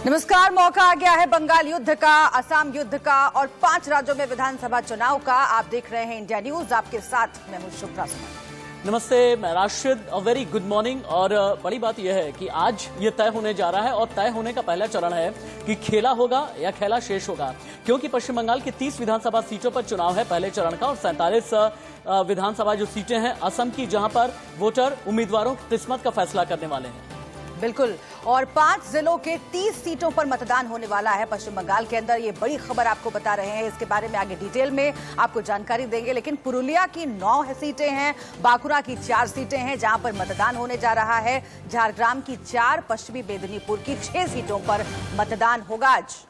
नमस्कार। मौका आ गया है बंगाल युद्ध का, असम युद्ध का और 5 राज्यों में विधानसभा चुनाव का। आप देख रहे हैं इंडिया न्यूज, आपके साथ मैं हूं शुभ्रा सुमन। नमस्ते, मैं राशिद। Very good morning. और बड़ी बात यह है कि आज ये तय होने जा रहा है और तय होने का पहला चरण है कि खेला होगा या खेला शेष होगा, क्योंकि पश्चिम बंगाल की 30 विधानसभा सीटों पर चुनाव है पहले चरण का और 47 विधानसभा जो सीटें हैं असम की, जहां पर वोटर उम्मीदवारों की किस्मत का फैसला करने वाले हैं। बिल्कुल, और 5 जिलों के 30 सीटों पर मतदान होने वाला है पश्चिम बंगाल के अंदर। ये बड़ी खबर आपको बता रहे हैं, इसके बारे में आगे डिटेल में आपको जानकारी देंगे। लेकिन पुरुलिया की 9 सीटें हैं, बांकुरा की 4 सीटें हैं जहां पर मतदान होने जा रहा है, झारग्राम की 4, पश्चिमी मेदिनीपुर की 6 सीटों पर मतदान होगा आज।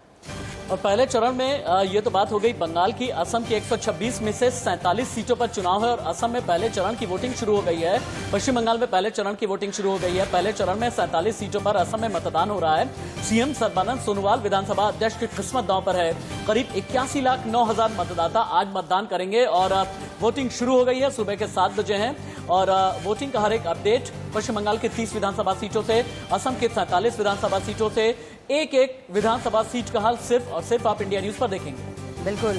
और पहले चरण में ये तो बात हो गई बंगाल की। असम की 126 में से 47 सीटों पर चुनाव है और असम में पहले चरण की वोटिंग शुरू हो गई है। पश्चिम बंगाल में पहले चरण की वोटिंग शुरू हो गई है। पहले चरण में 47 सीटों पर असम में मतदान हो रहा है। सीएम सर्बानंद सोनोवाल विधानसभा अध्यक्ष की किस्मत दांव पर है। करीब 81,09,000 मतदाता आज मतदान करेंगे और वोटिंग शुरू हो गई है। सुबह के 7 बजे हैं और वोटिंग का हर एक अपडेट पश्चिम बंगाल की 30 विधानसभा सीटों से, असम के 47 विधानसभा सीटों से, एक विधानसभा सीट का हाल सिर्फ और सिर्फ आप इंडिया न्यूज पर देखेंगे। बिल्कुल,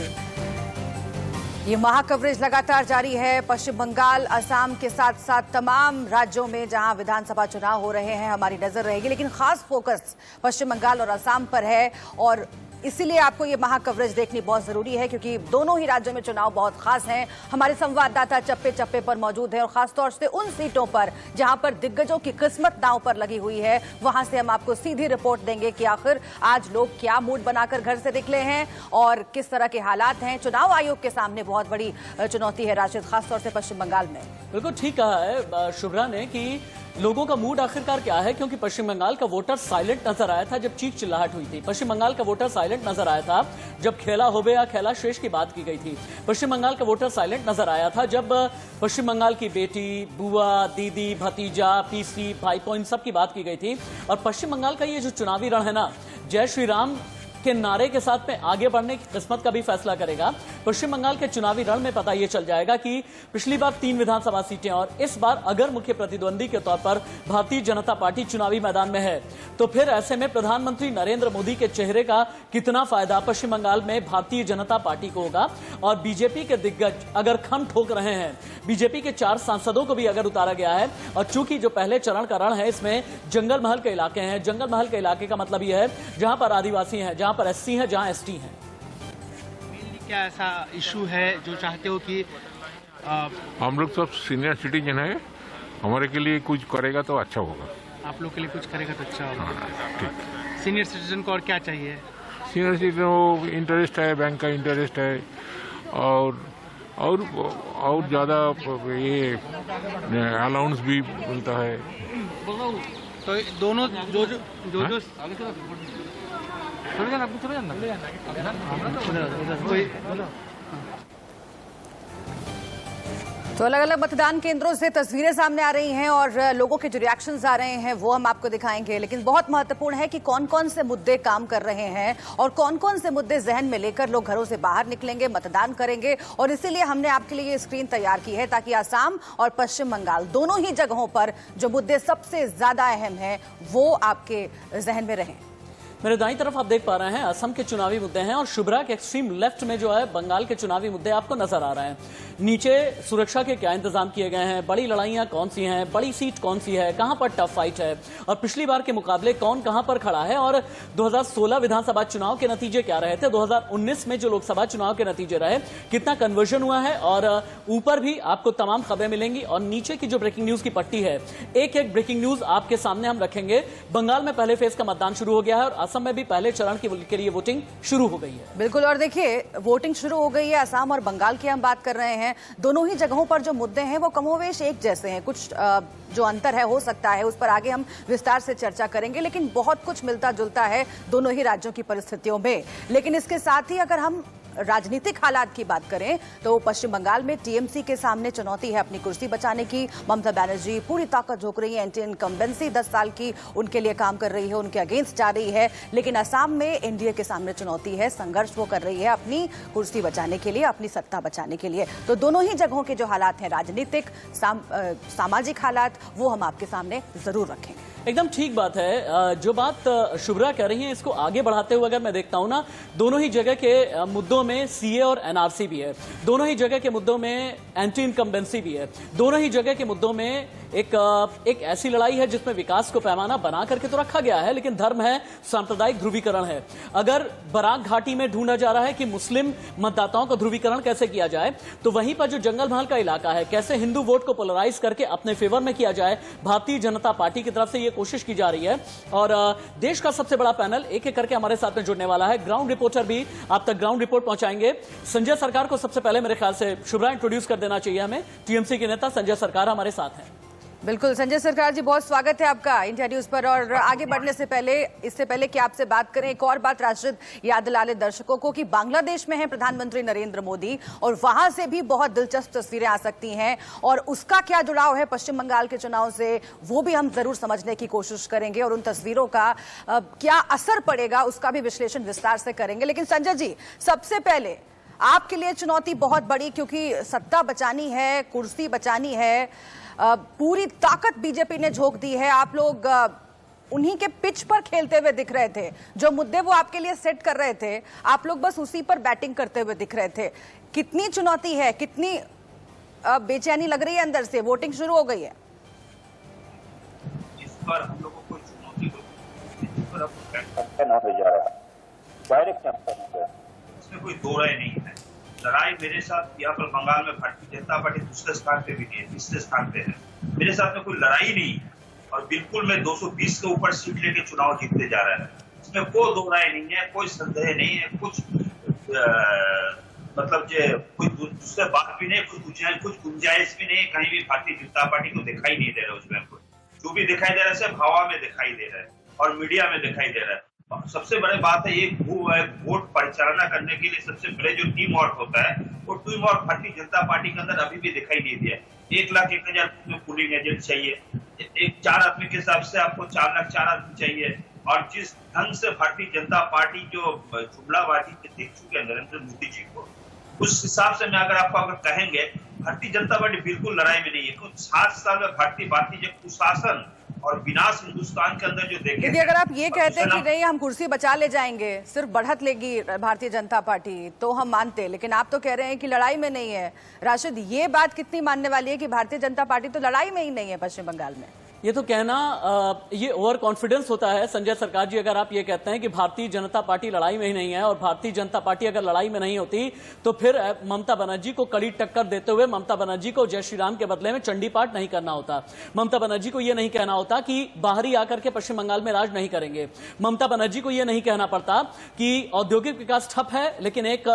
ये महा कवरेज लगातार जारी है। पश्चिम बंगाल, असम के साथ साथ तमाम राज्यों में जहां विधानसभा चुनाव हो रहे हैं हमारी नजर रहेगी, लेकिन खास फोकस पश्चिम बंगाल और असम पर है और इसीलिए आपको ये महा कवरेज देखनी बहुत जरूरी है, क्योंकि दोनों ही राज्यों में चुनाव बहुत खास हैं। हमारे संवाददाता चप्पे चप्पे पर मौजूद हैं और खासतौर से उन सीटों पर जहां पर दिग्गजों की किस्मत दांव पर लगी हुई है, वहां से हम आपको सीधी रिपोर्ट देंगे कि आखिर आज लोग क्या मूड बनाकर घर से निकले हैं और किस तरह के हालात हैं। चुनाव आयोग के सामने बहुत बड़ी चुनौती है राशिद, खासतौर से पश्चिम बंगाल में। बिल्कुल ठीक कहा है शुभ्रा ने कि लोगों का मूड आखिरकार क्या है, क्योंकि पश्चिम बंगाल का वोटर साइलेंट नजर आया था जब चीख चिल्लाहट हुई थी। पश्चिम बंगाल का वोटर साइलेंट नजर आया था जब खेला होबे या खेला शेष की बात की गई थी। पश्चिम बंगाल का वोटर साइलेंट नजर आया था जब पश्चिम बंगाल की बेटी, बुआ, दीदी, भतीजा, पीसी, भाईपो, इन सब की बात की गई थी। और पश्चिम बंगाल का ये जो चुनावी रण है ना, जय श्री राम के नारे के साथ में आगे बढ़ने की किस्मत का भी फैसला करेगा। पश्चिम बंगाल के चुनावी रण में पता यह चल जाएगा कि पिछली बार 3 विधानसभा सीटें और इस बार अगर मुख्य प्रतिद्वंदी के तौर पर भारतीय जनता पार्टी चुनावी मैदान में है, तो फिर ऐसे में प्रधानमंत्री नरेंद्र मोदी के चेहरे का कितना फायदा पश्चिम बंगाल में भारतीय जनता पार्टी को होगा। और बीजेपी के दिग्गज अगर खम ठोक रहे हैं, बीजेपी के 4 सांसदों को भी अगर उतारा गया है, और चूंकि जो पहले चरण का रण है इसमें जंगल महल के इलाके हैं। जंगल महल के इलाके का मतलब यह है जहां पर आदिवासी हैं, जहां पर एससी हैं, जहां एसटी हैं। क्या ऐसा इशू है जो चाहते हो कि हम लोग सब सीनियर सिटीजन है, हमारे के लिए कुछ करेगा तो अच्छा होगा। आप लोग के लिए कुछ करेगा तो अच्छा होगा। हाँ, ठीक। सीनियर सिटीजन को और क्या चाहिए? सीनियर सिटीजन को इंटरेस्ट है, बैंक का इंटरेस्ट है और ज़्यादा ये अलाउंस भी मिलता है। तो दोनों जो तो अलग अलग मतदान केंद्रों से तस्वीरें सामने आ रही हैं और लोगों के जो रिएक्शंस आ रहे हैं वो हम आपको दिखाएंगे। लेकिन बहुत महत्वपूर्ण है कि कौन कौन से मुद्दे काम कर रहे हैं और कौन कौन से मुद्दे जहन में लेकर लोग घरों से बाहर निकलेंगे, मतदान करेंगे। और इसीलिए हमने आपके लिए ये स्क्रीन तैयार की है ताकि असम और पश्चिम बंगाल दोनों ही जगहों पर जो मुद्दे सबसे ज्यादा अहम हैं वो आपके जहन में रहें। मेरे दाईं तरफ आप देख पा रहे हैं असम के चुनावी मुद्दे हैं और शुभ्रा के एक्सट्रीम लेफ्ट में जो है बंगाल के चुनावी मुद्दे आपको नजर आ रहे हैं। नीचे सुरक्षा के क्या इंतजाम किए गए हैं, बड़ी लड़ाइयां कौन सी हैं, बड़ी सीट कौन सी है, कहां पर टफ फाइट है और पिछली बार के मुकाबले कौन कहां पर खड़ा है और 2016 विधानसभा चुनाव के नतीजे क्या रहे थे, 2019 में जो लोकसभा चुनाव के नतीजे रहे, कितना कन्वर्जन हुआ है। और ऊपर भी आपको तमाम खबरें मिलेंगी और नीचे की जो ब्रेकिंग न्यूज की पट्टी है, एक ब्रेकिंग न्यूज आपके सामने हम रखेंगे। बंगाल में पहले फेज का मतदान शुरू हो गया है और असम में भी पहले चरण के लिए वोटिंग शुरू हो गई है। बिल्कुल, और देखिए वोटिंग शुरू हो गई है। असम और बंगाल की हम बात कर रहे हैं, दोनों ही जगहों पर जो मुद्दे हैं वो कमोवेश एक जैसे हैं। कुछ जो अंतर है हो सकता है उस पर आगे हम विस्तार से चर्चा करेंगे, लेकिन बहुत कुछ मिलता जुलता है दोनों ही राज्यों की परिस्थितियों में। लेकिन इसके साथ ही अगर हम राजनीतिक हालात की बात करें तो पश्चिम बंगाल में टीएमसी के सामने चुनौती है अपनी कुर्सी बचाने की। ममता बनर्जी पूरी ताकत झोंक रही है, एंटी इनकम्बेंसी 10 साल की उनके लिए काम कर रही है, उनके अगेंस्ट जा रही है। लेकिन असम में एनडीए के सामने चुनौती है, संघर्ष वो कर रही है अपनी कुर्सी बचाने के लिए, अपनी सत्ता बचाने के लिए। तो दोनों ही जगहों के जो हालात हैं राजनीतिक सामाजिक हालात वो हम आपके सामने जरूर रखेंगे। एकदम ठीक बात है। जो बात शुभ्रा कह रही है इसको आगे बढ़ाते हुए अगर मैं देखता हूं ना, दोनों ही जगह के मुद्दों में सीए और एनआरसी भी है, दोनों ही जगह के मुद्दों में एंटी इनकम्बेंसी भी है, दोनों ही जगह के मुद्दों में एक ऐसी लड़ाई है जिसमें विकास को पैमाना बना करके तो रखा गया है, लेकिन धर्म है, सांप्रदायिक ध्रुवीकरण है। अगर बराक घाटी में ढूंढा जा रहा है कि मुस्लिम मतदाताओं का ध्रुवीकरण कैसे किया जाए, तो वहीं पर जो जंगल महल का इलाका है, कैसे हिंदू वोट को पोलराइज करके अपने फेवर में किया जाए, भारतीय जनता पार्टी की तरफ से यह कोशिश की जा रही है। और देश का सबसे बड़ा पैनल एक एक करके हमारे साथ में जुड़ने वाला है। ग्राउंड रिपोर्टर भी आप तक ग्राउंड रिपोर्ट पहुंचाएंगे। संजय सरकार को सबसे पहले मेरे ख्याल से शुभ्रा इंट्रोड्यूस कर देना चाहिए हमें। टीएमसी के नेता संजय सरकार हमारे साथ हैं। बिल्कुल संजय सरकार जी, बहुत स्वागत है आपका इंडिया न्यूज पर। और आगे बढ़ने से पहले, इससे पहले कि आपसे बात करें, एक और बात राशिद याद दिला ले दर्शकों को कि बांग्लादेश में है प्रधानमंत्री नरेंद्र मोदी, और वहां से भी बहुत दिलचस्प तस्वीरें आ सकती हैं, और उसका क्या जुड़ाव है पश्चिम बंगाल के चुनाव से, वो भी हम जरूर समझने की कोशिश करेंगे, और उन तस्वीरों का क्या असर पड़ेगा उसका भी विश्लेषण विस्तार से करेंगे। लेकिन संजय जी, सबसे पहले आपके लिए चुनौती बहुत बड़ी, क्योंकि सत्ता बचानी है, कुर्सी बचानी है, पूरी ताकत बीजेपी ने झोंक दी है। आप लोग उन्हीं के पिच पर खेलते हुए दिख रहे थे, जो मुद्दे वो आपके लिए सेट कर रहे थे, आप लोग बस उसी पर बैटिंग करते हुए दिख रहे थे। कितनी चुनौती है, कितनी बेचैनी लग रही है अंदर से? वोटिंग शुरू हो गई है। इस बार हम लोगों को चुनौती होने जा रहा है, डायरेक्ट इसमें कोई दो राय नहीं है। लड़ाई मेरे साथ यहाँ पर बंगाल में भारतीय जनता पार्टी दूसरे स्थान पे भी है, तीसरे स्थान पे है। मेरे साथ में कोई लड़ाई नहीं है, और बिल्कुल मैं 220 के ऊपर सीट लेके चुनाव जीतते जा रहा है। इसमें कोई दो राय नहीं है, कोई संदेह नहीं है, कुछ मतलब जो कोई दूसरे बात भी नहीं, कुछ गुंजाइश भी नहीं, कहीं भी भारतीय जनता पार्टी को दिखाई नहीं दे रहा। उसमें जो भी दिखाई दे रहा है सिर्फ हवा में दिखाई दे रहा है और मीडिया में दिखाई दे रहा है। सबसे बड़ी बात है, ये वोट परिचालना करने के लिए सबसे बड़े जो टीम वर्क होता है, वो team work Bharatiya Janata party के अंदर अभी भी दिखाई नहीं दिया। 1,01,000 पुलिंग एजेंट चाहिए, एक 4 आदमी के हिसाब से आपको 4,04,000 आदमी चाहिए। और जिस ढंग से भारतीय जनता पार्टी जो जुमलाबाजी देख चुके हैं नरेंद्र मोदी जी को, उस हिसाब से मैं अगर कहेंगे, भारतीय जनता पार्टी बिल्कुल लड़ाई में नहीं है। कुछ 7 साल में भारतीय कुशासन और विनाश हिंदुस्तान के अंदर जो देखे, क्योंकि अगर आप ये कहते हैं कि नहीं हम कुर्सी बचा ले जाएंगे, सिर्फ बढ़त लेगी भारतीय जनता पार्टी, तो हम मानते, लेकिन आप तो कह रहे हैं कि लड़ाई में नहीं है। राशिद, ये बात कितनी मानने वाली है कि भारतीय जनता पार्टी तो लड़ाई में ही नहीं है पश्चिम बंगाल में? ये तो कहना ये ओवर कॉन्फिडेंस होता है संजय सरकार जी। अगर आप ये कहते हैं कि भारतीय जनता पार्टी लड़ाई में ही नहीं है, और भारतीय जनता पार्टी अगर लड़ाई में नहीं होती तो फिर ममता बनर्जी को कड़ी टक्कर देते हुए ममता बनर्जी को जय श्री राम के बदले में चंडी पाठ नहीं करना होता। ममता बनर्जी को यह नहीं कहना होता कि बाहरी आकर के पश्चिम बंगाल में राज नहीं करेंगे। ममता बनर्जी को यह नहीं कहना पड़ता कि औद्योगिक विकास ठप है, लेकिन एक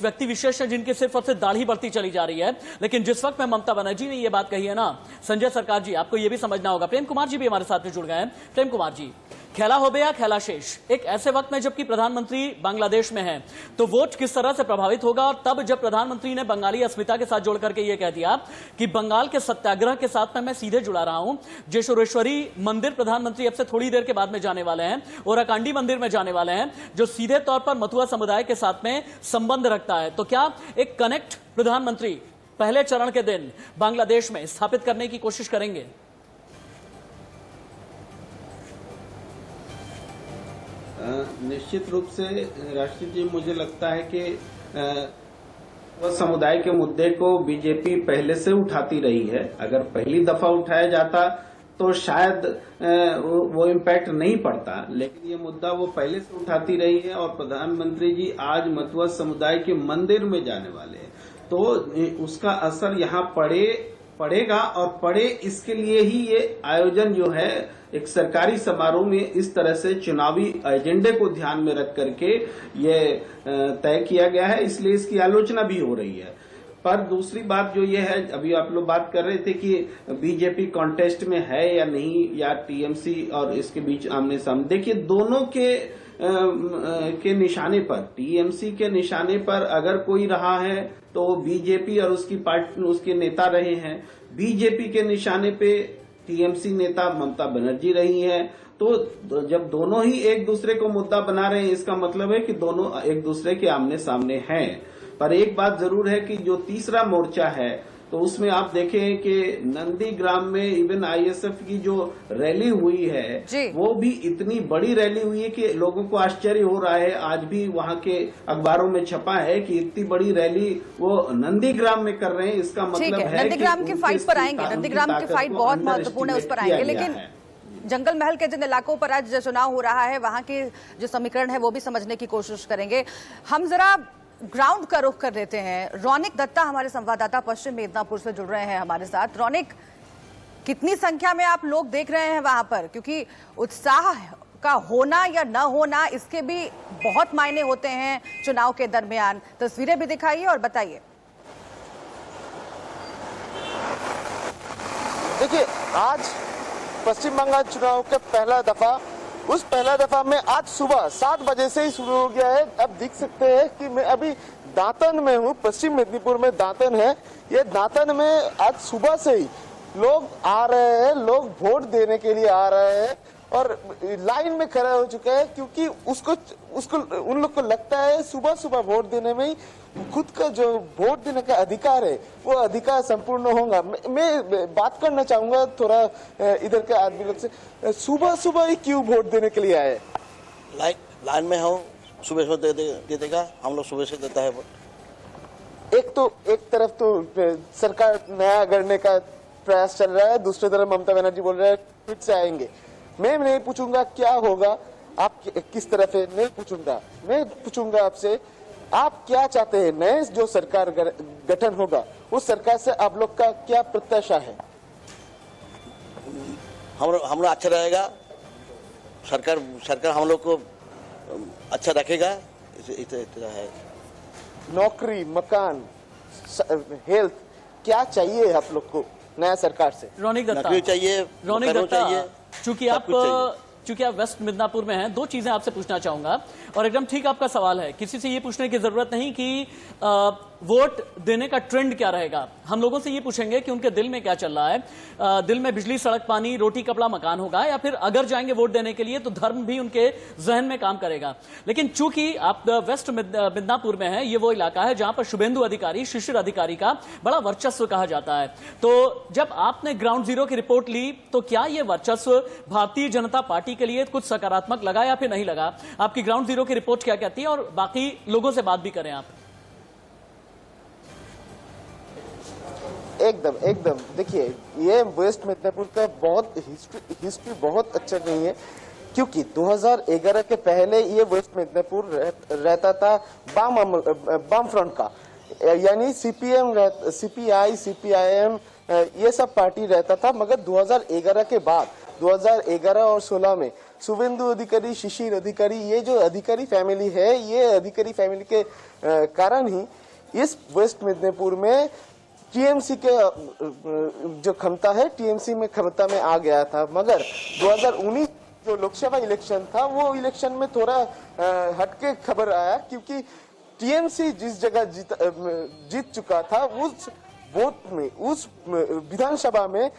व्यक्ति विशेष है जिनकी सिर्फ और सिर्फ दाढ़ी बढ़ती चली जा रही है। लेकिन जिस वक्त में ममता बनर्जी ने यह बात कही है ना संजय सरकार जी, आपको यह भी समझना होगा। प्रेम कुमार जी भी हमारे साथ में जुड़ गए हैं। प्रेम कुमार जी, खेला हो गया खेला शेष, एक ऐसे वक्त में जबकि प्रधानमंत्री बांग्लादेश में है, तो वोट किस तरह से प्रभावित होगा? और तब जब प्रधानमंत्री ने बंगाली अस्मिता के साथ जोड़ करके यह कह दिया कि बंगाल के सत्याग्रह के साथ में मैं सीधे जुड़ा रहा हूं, जेशोरेश्वरी मंदिर प्रधानमंत्री अब से थोड़ी देर के बाद में जाने वाले हैं, और अकांडी मंदिर में जाने वाले हैं, जो सीधे तौर पर मथुआ समुदाय के साथ में संबंध रखता है। तो क्या एक कनेक्ट प्रधानमंत्री पहले चरण के दिन बांग्लादेश में स्थापित करने की कोशिश करेंगे? निश्चित रूप से राष्ट्रीय जी, मुझे लगता है कि वह समुदाय के मुद्दे को बीजेपी पहले से उठाती रही है। अगर पहली दफा उठाया जाता तो शायद वो इम्पैक्ट नहीं पड़ता, लेकिन ये मुद्दा वो पहले से उठाती रही है। और प्रधानमंत्री जी आज मथुआ समुदाय के मंदिर में जाने वाले हैं, तो उसका असर यहाँ पड़ेगा, और पड़े इसके लिए ही ये आयोजन जो है एक सरकारी समारोह में इस तरह से चुनावी एजेंडे को ध्यान में रख करके ये तय किया गया है, इसलिए इसकी आलोचना भी हो रही है। पर दूसरी बात जो ये है, अभी आप लोग बात कर रहे थे कि बीजेपी कॉन्टेस्ट में है या नहीं, या टीएमसी और इसके बीच आमने सामने, देखिए दोनों के निशाने पर, टीएमसी के निशाने पर अगर कोई रहा है तो बीजेपी और उसकी पार्टी उसके नेता रहे हैं। बीजेपी के निशाने पे टीएमसी नेता ममता बनर्जी रही हैं। तो जब दोनों ही एक दूसरे को मुद्दा बना रहे हैं, इसका मतलब है कि दोनों एक दूसरे के आमने सामने हैं। पर एक बात जरूर है कि जो तीसरा मोर्चा है तो उसमें आप देखें कि नंदीग्राम में इवन आईएसएफ की जो रैली हुई जी। है वो भी इतनी बड़ी रैली हुई है कि लोगों को आश्चर्य हो रहा है। आज भी वहां के अखबारों में छपा है कि इतनी बड़ी रैली वो नंदीग्राम में कर रहे हैं। इसका ठीक मतलब है, है नंदीग्राम की फाइट पर आएंगे, उनकी नंदीग्राम की ताकत फाइट को बहुत अंडर महत्वपूर्ण है, उस पर एस्टिमेट आएंगे। किया लेकिन गया है। जंगल महल के जिन इलाकों पर आज चुनाव हो रहा है वहां के जो समीकरण है वो भी समझने की कोशिश करेंगे। हम जरा ग्राउंड का रुख कर लेते हैं। रौनिक दत्ता हमारे संवाददाता पश्चिम मिदनापुर से जुड़ रहे हैं हमारे साथ। रौनिक, कितनी संख्या में आप लोग देख रहे हैं वहां पर, क्योंकि उत्साह का होना या न होना इसके भी बहुत मायने होते हैं चुनाव के दरमियान। तस्वीरें भी दिखाइए और बताइए। देखिए, आज पश्चिम बंगाल चुनाव का पहला दफा में आज सुबह 7 बजे से ही शुरू हो गया है। अब देख सकते हैं कि मैं अभी दांतन में हूँ, पश्चिम मेदिनीपुर में दांतन है। ये दांतन में आज सुबह से ही लोग आ रहे हैं, लोग वोट देने के लिए आ रहे हैं और लाइन में खड़े हो चुके हैं, क्योंकि उसको उन लोग को लगता है सुबह सुबह वोट देने में ही खुद का जो वोट देने का अधिकार है वो अधिकार संपूर्ण होगा। मैं बात करना चाहूंगा थोड़ा इधर के आदमी लोग से। सुबह सुबह ही क्यों वोट देने के लिए आए? लाइन में हूँ, सुबह सुबह दे देगा, हम लोग सुबह से देता है वोट। एक तरफ तो सरकार नया गढ़ने का प्रयास चल रहा है, दूसरी तरफ ममता बनर्जी बोल रहे हैं फिर से आएंगे। मैं नहीं पूछूंगा क्या होगा, आप किस तरफ है, नहीं पूछूंगा। मैं पूछूंगा आपसे, आप क्या चाहते हैं? नए जो सरकार गठन होगा उस सरकार से आप लोग का क्या प्रत्याशा है? हम लोग अच्छा रहेगा, सरकार हम लोग को अच्छा रखेगा, इतना है। नौकरी, मकान, हेल्थ, क्या चाहिए आप लोग को नया सरकार से? रौनिक दत्ता, नौकरी चाहिए, रौनिक मकान दत्ता, चाहिए, चूंकि सब आप कुछ चाहिए। चूंकि आप वेस्ट मिदनापुर में हैं, 2 चीजें आपसे पूछना चाहूंगा और एकदम ठीक आपका सवाल है। किसी से ये पूछने की जरूरत नहीं कि वोट देने का ट्रेंड क्या रहेगा। हम लोगों से ये पूछेंगे कि उनके दिल में क्या चल रहा है। दिल में बिजली, सड़क, पानी, रोटी, कपड़ा, मकान होगा, या फिर अगर जाएंगे वोट देने के लिए तो धर्म भी उनके जहन में काम करेगा। लेकिन चूंकि आप वेस्ट मिदनापुर में है, ये वो इलाका है जहां पर शुभेंदु अधिकारी, शिशिर अधिकारी का बड़ा वर्चस्व कहा जाता है। तो जब आपने ग्राउंड जीरो की रिपोर्ट ली तो क्या ये वर्चस्व भारतीय जनता पार्टी के लिए कुछ सकारात्मक लगा या फिर नहीं लगा? आपकी ग्राउंड जीरो की रिपोर्ट क्या कहती है और बाकी लोगों से बात भी करें आप। एकदम देखिए, ये वेस्ट मिदनापुर का बहुत हिस्ट्री बहुत अच्छा नहीं है, क्योंकि 2011 के पहले ये वेस्ट मिदनापुर रहता था बाम फ्रंट का, यानी सीपीएम, सीपीआई, सीपीआईएम, ये सब पार्टी रहता था। मगर 2011 के बाद 2011 और 16 में शुभेंदु अधिकारी, शिशिर अधिकारी, ये जो अधिकारी फैमिली है, ये अधिकारी फैमिली के कारण ही इस वेस्ट मिदनापुर में टीएमसी के जो क्षमता है, टीएमसी में क्षमता में आ गया था। मगर 2019 जो लोकसभा इलेक्शन था, वो इलेक्शन में थोड़ा हटके खबर आया, क्योंकि टीएमसी जिस जगह जीत चुका था, उस वोट में, उस विधानसभा में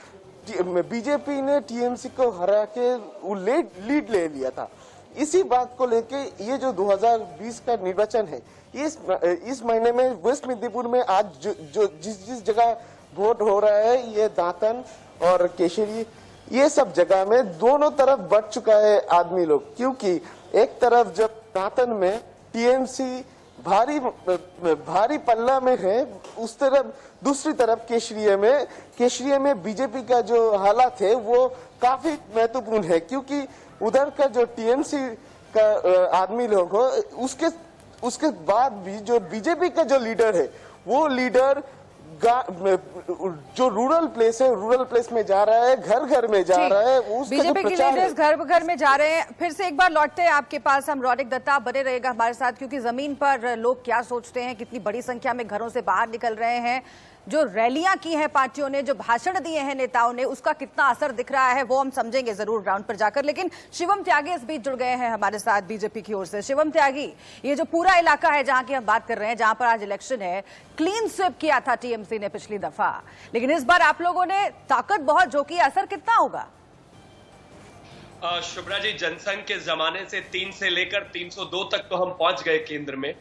बीजेपी ने टीएमसी को हरा के वो लीड ले लिया था। इसी बात को लेके ये जो 2020 का निर्वाचन है, इस महीने में वेस्ट मिदनापुर में आज जो जिस जगह वोट हो रहा है, ये दांतन और केशरी, ये सब जगह में दोनों तरफ बढ़ चुका है आदमी लोग। क्योंकि एक तरफ जब दांतन में टीएमसी भारी पल्ला में है, उस तरफ दूसरी तरफ केशरिया में बीजेपी का जो हालात है वो काफी महत्वपूर्ण है, क्योंकि उधर का जो टीएमसी का आदमी लोग हो, उसके बाद भी जो बीजेपी का जो लीडर है, वो लीडर जो रूरल प्लेस में जा रहा है, घर घर में जा रहा है। बीजेपी के लीडर्स घर घर में जा रहे हैं। फिर से एक बार लौटते हैं आपके पास हम। रौनिक दत्ता बने रहेगा हमारे साथ, क्योंकि जमीन पर लोग क्या सोचते हैं, कितनी बड़ी संख्या में घरों से बाहर निकल रहे हैं, जो रैलियां की हैं पार्टियों ने, जो भाषण दिए हैं नेताओं ने, उसका कितना असर दिख रहा है वो हम समझेंगे जरूर ग्राउंड पर जाकर। लेकिन शिवम त्यागी इस बीच जुड़ गए हैं हमारे साथ बीजेपी की ओर से। शिवम त्यागी, ये जो पूरा इलाका है जहां की हम बात कर रहे हैं, जहां पर आज इलेक्शन है, क्लीन स्वीप किया था टीएमसी ने पिछली दफा, लेकिन इस बार आप लोगों ने ताकत बहुत झोंकी, असर कितना होगा? शुभ्रा जी, जनसंघ के जमाने से 3 से लेकर 302 तक तो हम पहुंच गए केंद्र में,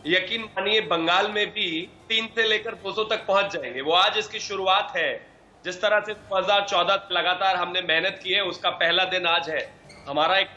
यकीन मानिए बंगाल में भी 3 से लेकर 200 तक पहुंच जाएंगे। वो आज इसकी शुरुआत है। जिस तरह से 2014 लगातार हमने मेहनत की है, उसका पहला दिन आज है। हमारा एक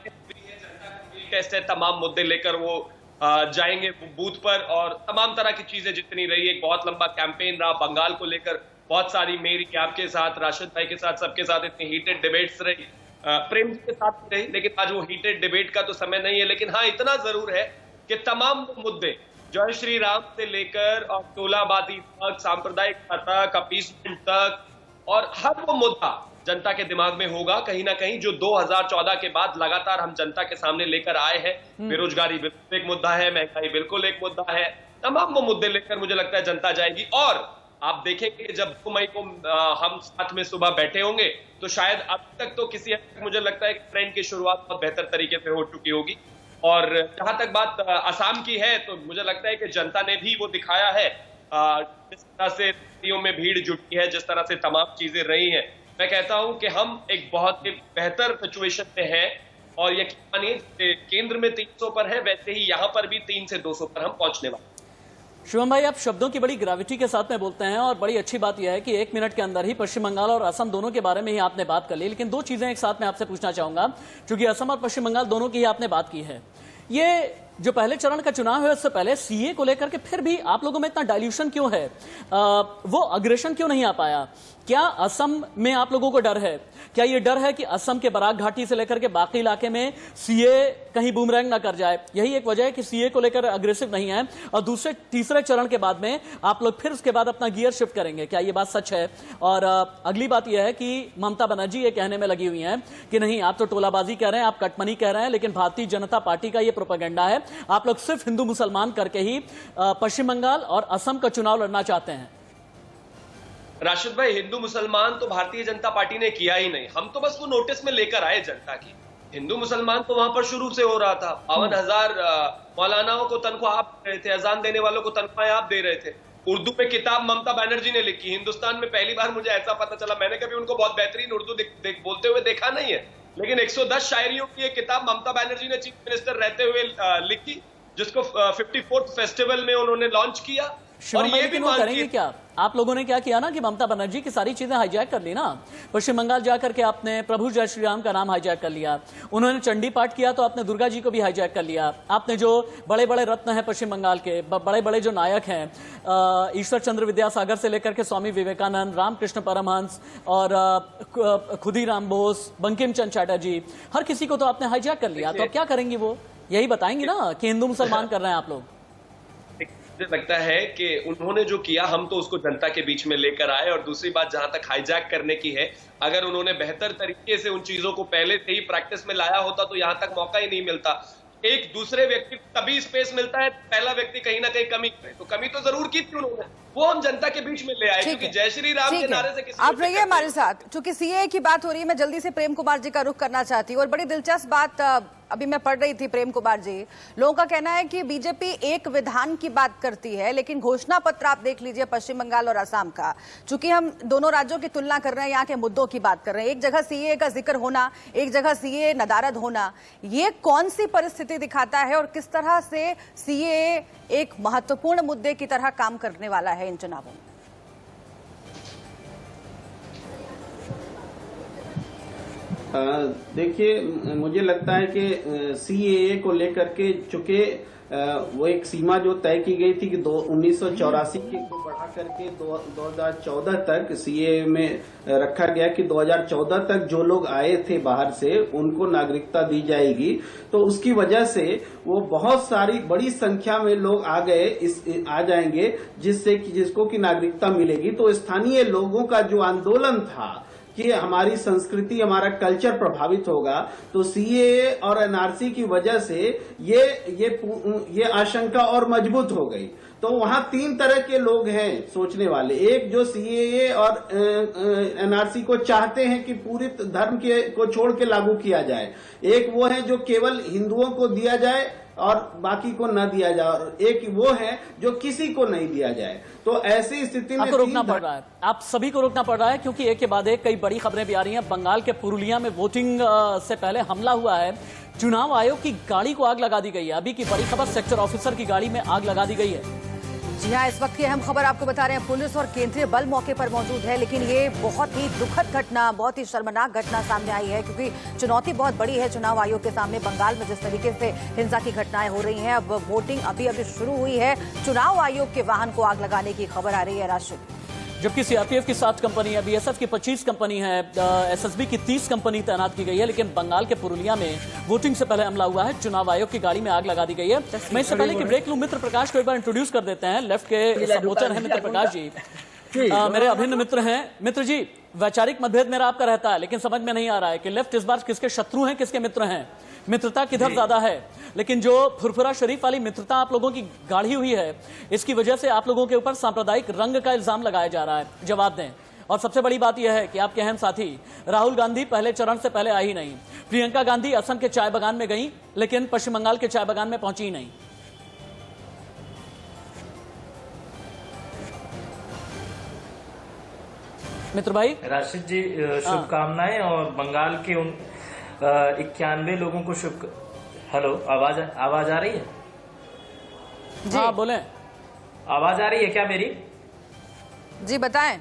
टेस्ट है, तमाम मुद्दे लेकर वो जाएंगे बूथ पर और तमाम तरह की चीजें जितनी रही, एक बहुत लंबा कैंपेन रहा बंगाल को लेकर, बहुत सारी मेरी आपके साथ, राशिद भाई के साथ, सबके साथ इतनी हीटेड डिबेट्स रही, प्रेम जी के साथ रही, लेकिन आज वो हीटेड डिबेट का तो समय नहीं है। लेकिन हाँ, इतना जरूर है कि तमाम मुद्दे जय श्री राम से लेकर और टोलाबाजी तक, सांप्रदायिक तक, अपीसमेंट तक, और हर वो मुद्दा जनता के दिमाग में होगा कहीं ना कहीं, जो 2014 के बाद लगातार हम जनता के सामने लेकर आए हैं। बेरोजगारी बिल्कुल एक मुद्दा है, महंगाई बिल्कुल एक मुद्दा है, तमाम वो मुद्दे लेकर मुझे लगता है जनता जाएगी। और आप देखेंगे जब 2 मई को हम साथ में सुबह बैठे होंगे तो शायद अब तक तो किसी हद तक मुझे लगता है कि ट्रेंड की शुरुआत बहुत बेहतर तरीके से हो चुकी होगी। और जहां तक बात असम की है तो मुझे लगता है कि जनता ने भी वो दिखाया है, जिस तरह से रैलियों में भीड़ जुटी है, जिस तरह से तमाम चीजें रही हैं, मैं कहता हूं कि हम एक बहुत ही बेहतर सिचुएशन में हैं। और यकीन मानिए केंद्र में 300 पर है, वैसे ही यहां पर भी 3 से 200 पर हम पहुंचने वाले। शिवम भाई, आप शब्दों की बड़ी ग्रेविटी के साथ में बोलते हैं और बड़ी अच्छी बात यह है कि 1 मिनट के अंदर ही पश्चिम बंगाल और असम दोनों के बारे में ही आपने बात कर ली। लेकिन 2 चीजें एक साथ में आपसे पूछना चाहूंगा, क्योंकि असम और पश्चिम बंगाल दोनों की ही आपने बात की है। ये जो पहले चरण का चुनाव है उससे पहले सीए को लेकर के फिर भी आप लोगों में इतना डाइल्यूशन क्यों है? वो अग्रेशन क्यों नहीं आ पाया? क्या असम में आप लोगों को डर है? क्या ये डर है कि असम के बराक घाटी से लेकर के बाकी इलाके में सीए कहीं बूमरैंग ना कर जाए? यही एक वजह है कि सीए को लेकर अग्रेसिव नहीं है और दूसरे तीसरे चरण के बाद में आप लोग फिर उसके बाद अपना गियर शिफ्ट करेंगे। क्या ये बात सच है? और अगली बात यह है कि ममता बनर्जी ये कहने में लगी हुई हैं कि नहीं, आप तो टोलाबाजी कह रहे हैं, आप कटमनी कह रहे हैं, लेकिन भारतीय जनता पार्टी का ये प्रोपेगेंडा है, आप लोग सिर्फ हिंदू मुसलमान करके ही पश्चिम बंगाल और असम का चुनाव लड़ना चाहते हैं। राशिद भाई, हिंदू मुसलमान तो भारतीय जनता पार्टी ने किया ही नहीं, हम तो बस वो नोटिस में लेकर आए जनता की। हिंदू मुसलमान तो वहां पर शुरू से हो रहा था। 52,000 मौलानाओं को तनख्वाह आप दे रहे थे, अजान देने वालों को तनख्वाह आप दे रहे थे। उर्दू पे किताब ममता बनर्जी ने लिखी, हिंदुस्तान में पहली बार मुझे ऐसा पता चला, मैंने कभी उनको बहुत बेहतरीन उर्दू बोलते हुए देखा नहीं है, लेकिन 110 शायरियों की एक किताब ममता बनर्जी ने चीफ मिनिस्टर रहते हुए लिखी, जिसको 54th फेस्टिवल में उन्होंने लॉन्च किया। और ये भी करेंगे क्या? आप लोगों ने क्या किया ना कि ममता बनर्जी की सारी चीजें हाईजैक कर ली ना। पश्चिम बंगाल जाकर के आपने प्रभु जय श्री राम का नाम हाईजैक कर लिया, उन्होंने चंडी पाठ किया तो आपने दुर्गा जी को भी हाईजैक कर लिया। आपने जो बड़े बड़े रत्न हैं पश्चिम बंगाल के, बड़े बड़े जो नायक हैं, ईश्वर चंद्र विद्यासागर से लेकर के स्वामी विवेकानंद, रामकृष्ण परमहंस और खुदीराम बोस, बंकिम चंद्र चटर्जी, हर किसी को तो आपने हाईजैक कर लिया। तो अब क्या करेंगी? वो यही बताएंगी ना कि हिंदू मुसलमान कर रहे हैं आप लोग। मुझे लगता है कि उन्होंने जो किया हम तो उसको जनता के बीच में लेकर आए। और दूसरी बात जहां तक हाईजैक करने की है, अगर उन्होंने बेहतर तरीके से उन चीजों को पहले से ही प्रैक्टिस में लाया होता तो यहां तक मौका ही नहीं मिलता। एक दूसरे व्यक्ति को तभी स्पेस मिलता है, पहला व्यक्ति कहीं ना कहीं कमी करे, तो कमी तो जरूर की थी उन्होंने, वो हम जनता के बीच में ले आए, क्योंकि जय श्री राम के नारे से किसी आप रहिए हमारे साथ। चूंकि सीए की बात हो रही है, मैं जल्दी से प्रेम कुमार जी का रुख करना चाहती हूँ। और बड़ी दिलचस्प बात अभी मैं पढ़ रही थी, प्रेम कुमार जी, लोगों का कहना है कि बीजेपी एक विधान की बात करती है, लेकिन घोषणा पत्र आप देख लीजिए पश्चिम बंगाल और असम का। चूंकि हम दोनों राज्यों की तुलना कर रहे हैं, यहाँ के मुद्दों की बात कर रहे हैं, एक जगह सीए का जिक्र होना, एक जगह सीए नदारद होना, ये कौन सी परिस्थिति दिखाता है और किस तरह से सीए एक महत्वपूर्ण मुद्दे की तरह काम करने वाला है इन चुनावों में? देखिए, मुझे लगता है कि सीएए को लेकर के चूंकि वो एक सीमा जो तय की गई थी कि 1984 को बढ़ा करके 2014 तक सीएए में रखा गया कि 2014 तक जो लोग आए थे बाहर से उनको नागरिकता दी जाएगी। तो उसकी वजह से वो बहुत सारी बड़ी संख्या में लोग आ जाएंगे जिसको कि नागरिकता मिलेगी। तो स्थानीय लोगों का जो आंदोलन था कि हमारी संस्कृति, हमारा कल्चर प्रभावित होगा, तो सीएए और एनआरसी की वजह से ये आशंका और मजबूत हो गई। तो वहां 3 तरह के लोग हैं सोचने वाले। एक जो सीएए और एनआरसी को चाहते हैं कि पूरी धर्म को छोड़ के लागू किया जाए। एक वो है जो केवल हिंदुओं को दिया जाए और बाकी को न दिया जाए, एक वो है जो किसी को नहीं दिया जाए। तो ऐसी स्थिति में आपको रोकना पड़ रहा है, आप सभी को रोकना पड़ रहा है, क्योंकि एक के बाद एक कई बड़ी खबरें भी आ रही हैं। बंगाल के पुरुलिया में वोटिंग से पहले हमला हुआ है, चुनाव आयोग की गाड़ी को आग लगा दी गई है। अभी की बड़ी खबर, सेक्टर ऑफिसर की गाड़ी में आग लगा दी गई है। जी हाँ, इस वक्त की अहम खबर आपको बता रहे हैं, पुलिस और केंद्रीय बल मौके पर मौजूद है, लेकिन ये बहुत ही दुखद घटना, बहुत ही शर्मनाक घटना सामने आई है, क्योंकि चुनौती बहुत बड़ी है चुनाव आयोग के सामने। बंगाल में जिस तरीके से हिंसा की घटनाएं हो रही हैं, अब वोटिंग अभी शुरू हुई है, चुनाव आयोग के वाहन को आग लगाने की खबर आ रही है राशिद। जबकि सीआरपीएफ की 7 कंपनी है, बीएसएफ की 25 कंपनी है, एसएसबी की 30 कंपनी तैनात की गई है, लेकिन बंगाल के पुरुलिया में वोटिंग से पहले हमला हुआ है, चुनाव आयोग की गाड़ी में आग लगा दी गई है। मैं इससे पहले कि ब्रेक लूं, मित्र प्रकाश को एक बार इंट्रोड्यूस कर देते हैं। लेफ्ट के सपोर्टर हैं मित्र प्रकाश जी, मेरे अभिन्न मित्र हैं। मित्र जी, वैचारिक मतभेद मेरा आपका रहता है, लेकिन समझ में नहीं आ रहा है कि लेफ्ट इस बार किसके शत्रु हैं, किसके मित्र हैं, मित्रता किधर ज्यादा है। लेकिन जो फुरफुरा शरीफ वाली मित्रता आप लोगों की गाढ़ी हुई है, इसकी वजह से आप लोगों के ऊपर सांप्रदायिक रंग का इल्जाम लगाया जा रहा है। जवाब दें। और सबसे बड़ी बात यह है कि आपके अहम साथी राहुल गांधी पहले चरण से पहले आई ही नहीं। प्रियंका गांधी असम के चाय बागान में गई, लेकिन पश्चिम बंगाल के चाय बागान में पहुंची ही नहीं। मित्र भाई। राशिद जी, शुभकामनाएं, और बंगाल के उन 91 लोगों को हेलो, आवाज आ रही है? जी हाँ बोलें। आवाज आ रही है क्या मेरी? जी बताएं।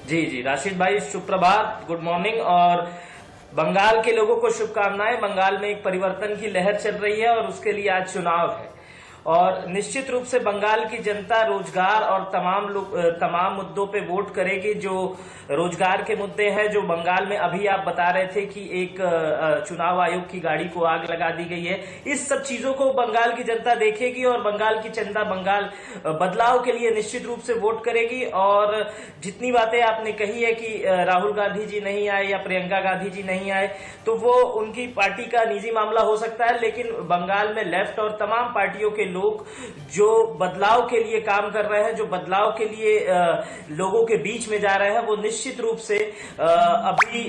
जी राशिद भाई, शुभ प्रभात, गुड मॉर्निंग। और बंगाल के लोगों को शुभकामनाएं। बंगाल में एक परिवर्तन की लहर चल रही है और उसके लिए आज चुनाव है, और निश्चित रूप से बंगाल की जनता रोजगार और तमाम मुद्दों पे वोट करेगी। जो रोजगार के मुद्दे हैं, जो बंगाल में अभी आप बता रहे थे कि एक चुनाव आयोग की गाड़ी को आग लगा दी गई है, इस सब चीजों को बंगाल की जनता देखेगी और बंगाल की जनता बंगाल बदलाव के लिए निश्चित रूप से वोट करेगी। और जितनी बातें आपने कही है कि राहुल गांधी जी नहीं आए या प्रियंका गांधी जी नहीं आए, तो वो उनकी पार्टी का निजी मामला हो सकता है, लेकिन बंगाल में लेफ्ट और तमाम पार्टियों के लोग जो बदलाव के लिए काम कर रहे हैं, जो बदलाव के लिए लोगों के बीच में जा रहे हैं, वो निश्चित रूप से अभी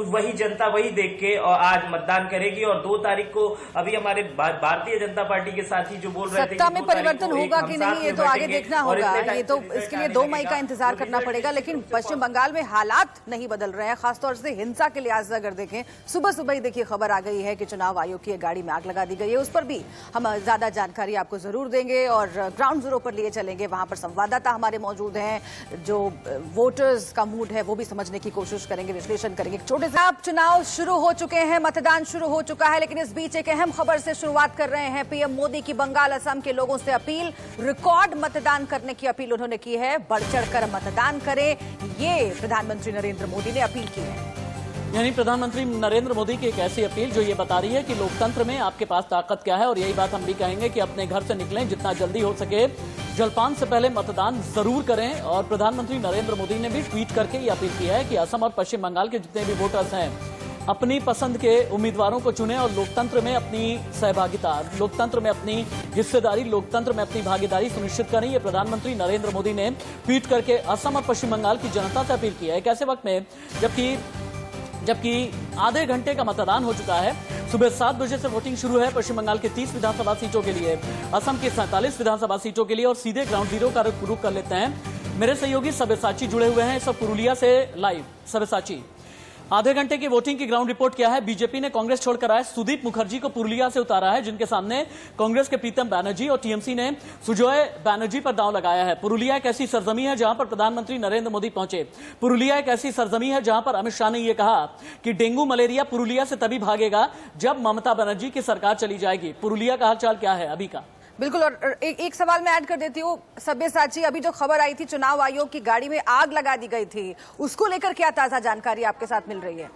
वही जनता वही देख के और आज मतदान करेगी। और 2 तारीख को अभी हमारे भारतीय जनता पार्टी के साथी जो बोल रहे थे सत्ता में परिवर्तन होगा कि नहीं, ये तो आगे देखना होगा। ये तो इसके लिए 2 मई का इंतजार करना पड़ेगा। लेकिन पश्चिम बंगाल में हालात नहीं बदल रहे हैं, खासतौर से हिंसा के लिहाज से अगर देखें, सुबह सुबह ही देखिए खबर आ गई है कि चुनाव आयोग की गाड़ी में आग लगा दी गई है। उस पर भी हम ज्यादा जानकारी आपको जरूर देंगे और ग्राउंड जीरो पर लिए चलेंगे। वहां पर संवाददाता हमारे मौजूद हैं, जो वोटर्स का मूड है वो भी समझने की कोशिश करेंगे, विश्लेषण करेंगे। छोटे से आप चुनाव शुरू हो चुके हैं, मतदान शुरू हो चुका है, लेकिन इस बीच एक अहम खबर से शुरुआत कर रहे हैं। पीएम मोदी की बंगाल असम के लोगों से अपील, रिकॉर्ड मतदान करने की अपील उन्होंने की है। बढ़ चढ़कर मतदान करें, ये प्रधानमंत्री नरेंद्र मोदी ने अपील की है। यानी प्रधानमंत्री नरेंद्र मोदी की एक ऐसी अपील जो ये बता रही है कि लोकतंत्र में आपके पास ताकत क्या है, और यही बात हम भी कहेंगे कि अपने घर से निकलें, जितना जल्दी हो सके जलपान से पहले मतदान जरूर करें। और प्रधानमंत्री नरेंद्र मोदी ने भी ट्वीट करके ये अपील की है कि असम और पश्चिम बंगाल के जितने भी वोटर्स हैं, अपनी पसंद के उम्मीदवारों को चुनें और लोकतंत्र में अपनी सहभागिता, लोकतंत्र में अपनी हिस्सेदारी, लोकतंत्र में अपनी भागीदारी सुनिश्चित करें। ये प्रधानमंत्री नरेंद्र मोदी ने ट्वीट करके असम और पश्चिम बंगाल की जनता से अपील की है। एक ऐसे वक्त में जबकि आधे घंटे का मतदान हो चुका है, सुबह 7 बजे से वोटिंग शुरू है पश्चिम बंगाल की 30 विधानसभा सीटों के लिए, असम की 47 विधानसभा सीटों के लिए। और सीधे ग्राउंड जीरो का रुख कर लेते हैं। मेरे सहयोगी सब्यसाची जुड़े हुए हैं, सब पुरुलिया से लाइव। सब्यसाची, आधे घंटे की वोटिंग की ग्राउंड रिपोर्ट क्या है? बीजेपी ने कांग्रेस छोड़कर आए सुदीप मुखर्जी को पुरुलिया से उतारा है, जिनके सामने कांग्रेस के प्रीतम बैनर्जी और टीएमसी ने सुजोय बैनर्जी पर दांव लगाया है। पुरुलिया एक ऐसी सरजमी है जहां पर प्रधानमंत्री नरेंद्र मोदी पहुंचे। पुरुलिया एक ऐसी सरजमी है जहां पर अमित शाह ने यह कहा कि डेंगू मलेरिया पुरुलिया से तभी भागेगा जब ममता बनर्जी की सरकार चली जाएगी। पुरुलिया का हालचाल क्या है अभी का? बिल्कुल। और एक सवाल मैं ऐड कर देती हूँ सब्यसाची, अभी जो खबर आई थी चुनाव आयोग की गाड़ी में आग लगा दी गई थी, उसको लेकर क्या ताजा जानकारी आपके साथ मिल रही है?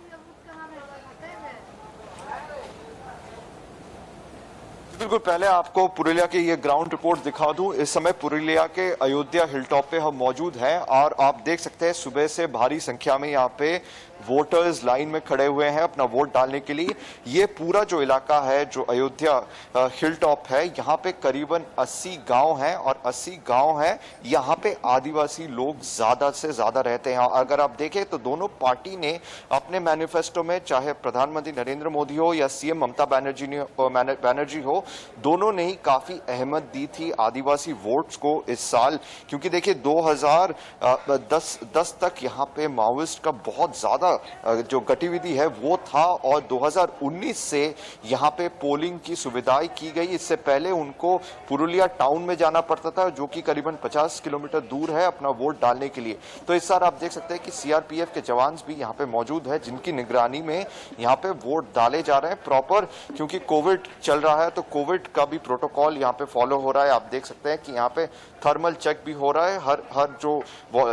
बिल्कुल, पहले आपको पुरुलिया की ये ग्राउंड रिपोर्ट दिखा दूं। इस समय पुरुलिया के अयोध्या हिल टॉप पे हम मौजूद हैं और आप देख सकते हैं सुबह से भारी संख्या में यहाँ पे वोटर्स लाइन में खड़े हुए हैं अपना वोट डालने के लिए। ये पूरा जो इलाका है, जो अयोध्या हिल टॉप है, यहाँ पे करीबन 80 गांव हैं और 80 गांव हैं यहाँ पे आदिवासी लोग ज्यादा से ज्यादा रहते हैं। अगर आप देखें तो दोनों पार्टी ने अपने मैनिफेस्टो में, चाहे प्रधानमंत्री नरेंद्र मोदी हो या सीएम ममता बनर्जी हो, दोनों ने ही काफी अहमियत दी थी आदिवासी वोट्स को इस साल, क्योंकि देखिए 2010 तक यहाँ पे माओइस्ट का बहुत ज्यादा जो गतिविधि है वो था और 2019 से यहाँ पे पोलिंग की सुविधाएं की गई। इससे पहले उनको पुरुलिया टाउन में जाना पड़ता था, जो कि करीबन 50 किलोमीटर दूर है अपना वोट डालने के लिए। तो इस साल आप देख सकते हैं कि सीआरपीएफ के जवान भी यहाँ पे मौजूद है, जिनकी निगरानी में यहाँ पे वोट डाले जा रहे हैं प्रॉपर, क्योंकि कोविड चल रहा है तो कोविड का भी प्रोटोकॉल यहाँ पे फॉलो हो रहा है। आप देख सकते हैं कि यहाँ पे थर्मल चेक भी हो रहा है हर जो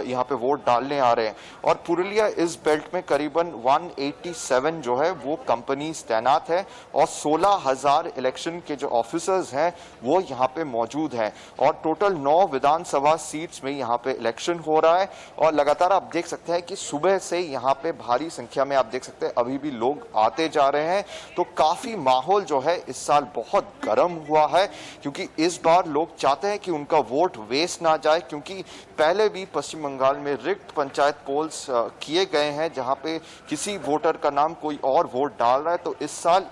यहाँ पे वोट डालने आ रहे हैं। और पुरुलिया इस बेल्ट में करीबन 187 जो है वो कंपनीज तैनात है और 16,000 इलेक्शन के जो ऑफिसर्स हैं वो यहाँ पे मौजूद हैं और टोटल 9 विधानसभा सीट्स में यहाँ पे इलेक्शन हो रहा है। और लगातार आप देख सकते हैं कि सुबह से यहाँ पे भारी संख्या में आप देख सकते हैं अभी भी लोग आते जा रहे हैं। तो काफी माहौल जो है इस साल बहुत गर्म हुआ है, क्योंकि इस बार लोग चाहते हैं कि उनका वोट वेस्ट ना जाए, क्योंकि पहले भी पश्चिम बंगाल में रिक्त पंचायत पोल्स किए गए हैं जहां पे किसी वोटर का नाम कोई और वोट डाल रहा है। तो इस साल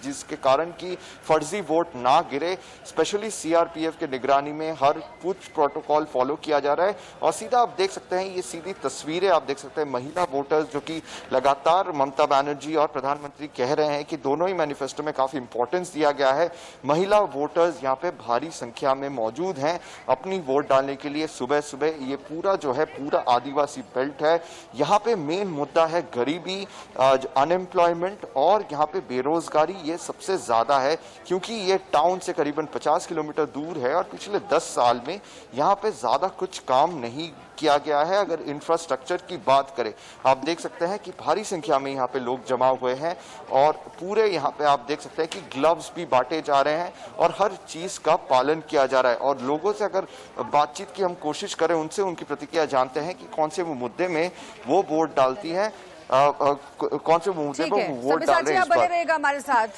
जिसके कारण कि फर्जी वोट ना गिरे, स्पेशली सीआरपीएफ के निगरानी में हर कुछ प्रोटोकॉल फॉलो किया जा रहा है। और सीधा आप देख सकते हैं, ये सीधी तस्वीरें आप देख सकते हैं महिला वोटर्स, जो कि लगातार ममता बनर्जी और प्रधानमंत्री कह रहे हैं कि दोनों ही मैनिफेस्टो में काफी इंपॉर्टेंस दिया गया है। महिला वोटर्स यहाँ पे भारी संख्या में मौजूद हैं अपनी वोट डालने के लिए सुबह सुबह। ये पूरा जो है पूरा आदिवासी बेल्ट है, यहाँ पे मेन मुद्दा है गरीबी, अनएम्प्लॉयमेंट और यहाँ पे बेरोजगारी, ये सबसे ज्यादा है, क्योंकि ये टाउन से करीबन 50 किलोमीटर दूर है और पिछले 10 साल में यहाँ पे ज्यादा कुछ काम नहीं किया गया है। अगर इंफ्रास्ट्रक्चर की बात करें, आप देख सकते हैं कि भारी संख्या में यहाँ पे लोग जमा हुए हैं और पूरे यहाँ पे आप देख सकते हैं कि ग्लव्स भी बांटे जा रहे हैं और हर चीज का पालन किया जा रहा है। और लोगों से अगर बातचीत की हम कोशिश करें, उनसे उनकी प्रतिक्रिया जानते हैं कि कौन से वो मुद्दे में वो वोट डालती है, कौन से मुद्दे पर वोट डाल रहे हैं। आप बने रहिएगा हमारे साथ,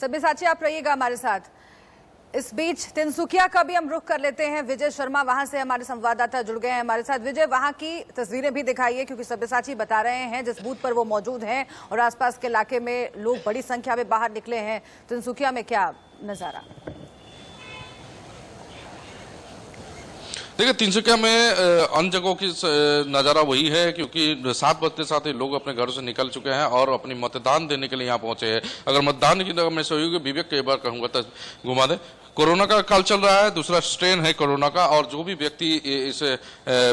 सब्यसाची आप रहिएगा हमारे साथ। इस बीच तिनसुकिया का भी हम रुख कर लेते हैं। विजय शर्मा वहां से हमारे संवाददाता जुड़ गए हैं हमारे साथ। विजय, वहां की तस्वीरें भी दिखाइए, क्योंकि सब्यसाची बता रहे हैं जिस बूथ पर वो मौजूद हैं और आसपास के इलाके में लोग बड़ी संख्या में बाहर निकले हैं। तिनसुकिया में क्या नजारा? देखिए, तिनसुकिया में अन्य जगहों की नज़ारा वही है, क्योंकि 7 बजते साथ ही लोग अपने घरों से निकल चुके हैं और अपनी मतदान देने के लिए यहाँ पहुंचे हैं। अगर मतदान की मैं सहयोगी विवेक के बार कहूँगा तो घुमा दे। कोरोना का काल चल रहा है, दूसरा स्ट्रेन है कोरोना का, और जो भी व्यक्ति इस